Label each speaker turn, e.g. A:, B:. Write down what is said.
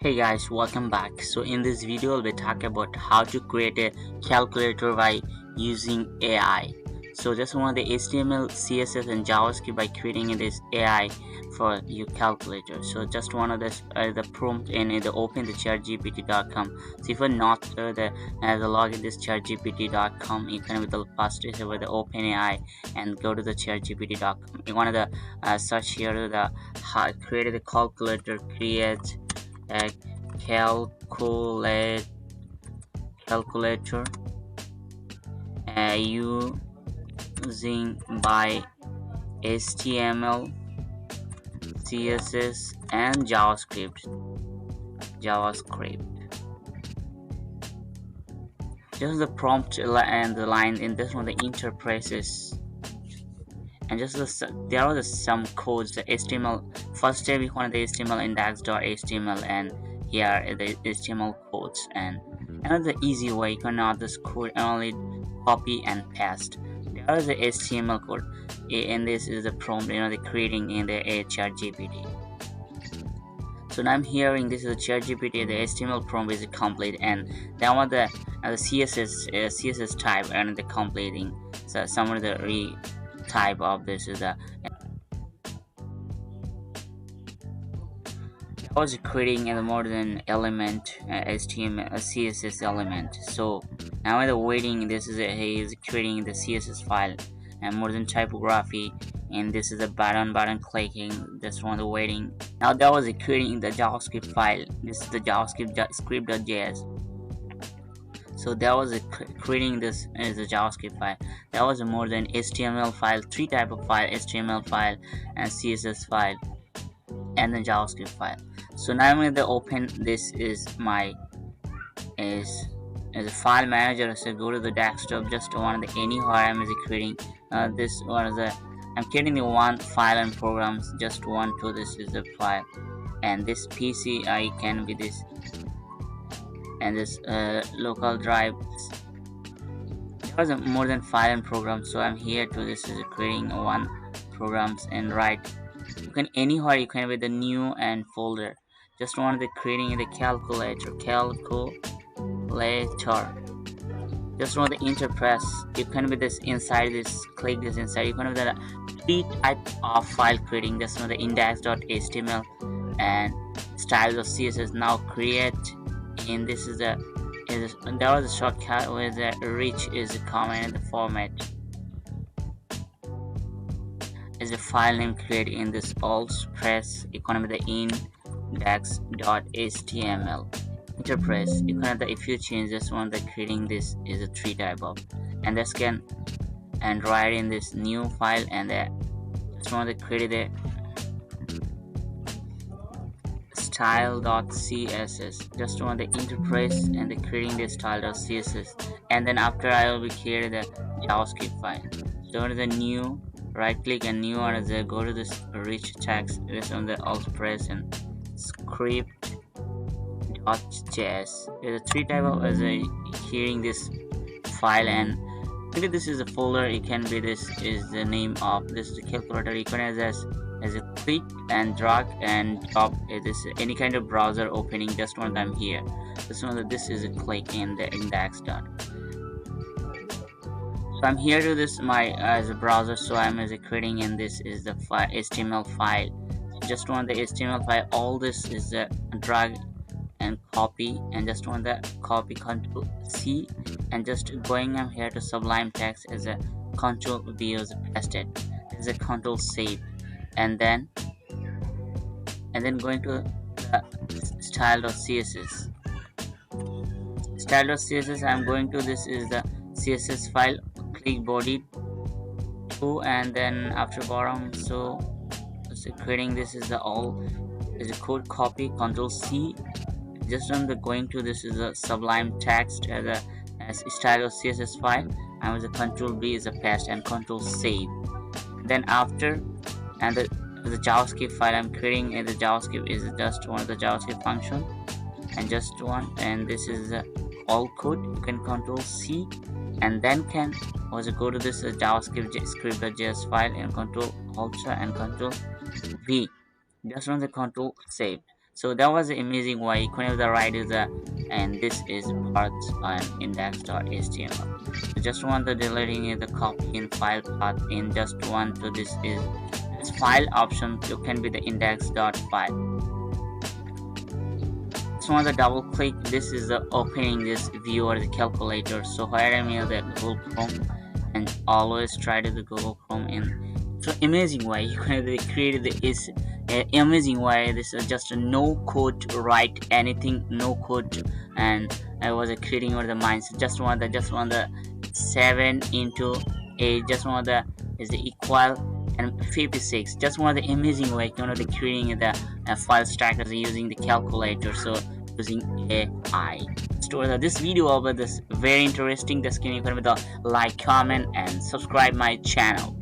A: Hey guys, welcome back. So in this video we'll be talking about how to create a calculator by using AI. So just want the HTML, CSS and JavaScript by creating this AI for your calculator. So just one of this the prompt in the open the chatgpt.com. So if you're not the login this chatgpt.com, you can with the first is with the open AI and go to the chatgpt.com. You want to search here the create the calculator, create a calculator using by HTML, CSS and JavaScript. Just the prompt and the line in this one the interfaces and just there are some codes the HTML. First step we want the HTML index.html and here are the HTML codes, and another easy way you can add this code and only copy and paste. There is the HTML code and this is the prompt the creating in the ChatGPT. So now I'm hearing this is the ChatGPT, the HTML prompt is complete, and then what the CSS type and the completing. So some of the type of this is the I was creating a more than element HTML CSS element. So now in the waiting this is he is creating the CSS file and more than typography, and this is a button clicking this one the waiting. Now that was creating the JavaScript file. This is the JavaScript script.js. So that was creating this as a JavaScript file. That was more than HTML file, three type of file: HTML file and CSS file and the JavaScript file. So now I'm going to open this is my is a file manager. So go to the desktop, just one of the anywhere I'm creating this one is the I'm creating the one file and programs, just one to this is the file, and this PC I can be this and this local drive. There was more than file and programs, so I'm here to this is creating one programs and write. You can anywhere you can with the new and folder. Just want the creating the calculator. Just want the interface. You can with this inside this click this inside. You can have the three type of file creating. Just want the index.html and styles of CSS. Now create, and this is the there was a shortcut where the rich is the comment and the format is a file name created in this alt press. You can have the index.html interface. You can have the if you change this one the creating this is a three type of, and this can and write in this new file, and the just want to create the style.css. just want the interface and the creating the style.css, and then after I will be creating the JavaScript file. So the new right click and new one is go to this rich text, this on the alt press and script.js. There's a three type of as a hearing this file, and maybe this is a folder. It can be this is the name of this is the calculator. You can as a click and drag and drop this any kind of browser opening. Just one time here. This one this is a click in the index dot. So I'm here to this my as a browser, so I'm as a creating, and this is the HTML file. So just want the HTML file. All this is the drag and copy, and just want the copy Control C, and just going I'm here to Sublime Text as a Control V is pasted as a Control save, and then going to the style.css. Style.css I'm going to this is the CSS file, click body 2, and then after bottom. So creating this is the all is a code copy Control C, just on the going to this is a Sublime Text as a style.css file, and with the Control B is a paste and Control save. Then after and the JavaScript file I'm creating, and the JavaScript is just one of the JavaScript function and just one, and this is all code. You can Control C, and then can also go to this JavaScript script.js file and Control Alt and Control V, just on the Control save. So that was the amazing way you can the write is and this is parts on index.html. So just want to deleting the copy in file path in just want to this is this file option, you can be the index.file. Just want to double click, this is the opening this view or the calculator. So here I'm in the Google Chrome and always try to the Google Chrome in so amazing way you can create this amazing way. This is just a no code write anything, no code, and I was creating over the minds. Just want the 7 into 8, just want the is the equal and 56. Just want the amazing way the creating the file stackers using the calculator. So using AI. So this video about this very interesting. Just can you the like, comment and subscribe my channel.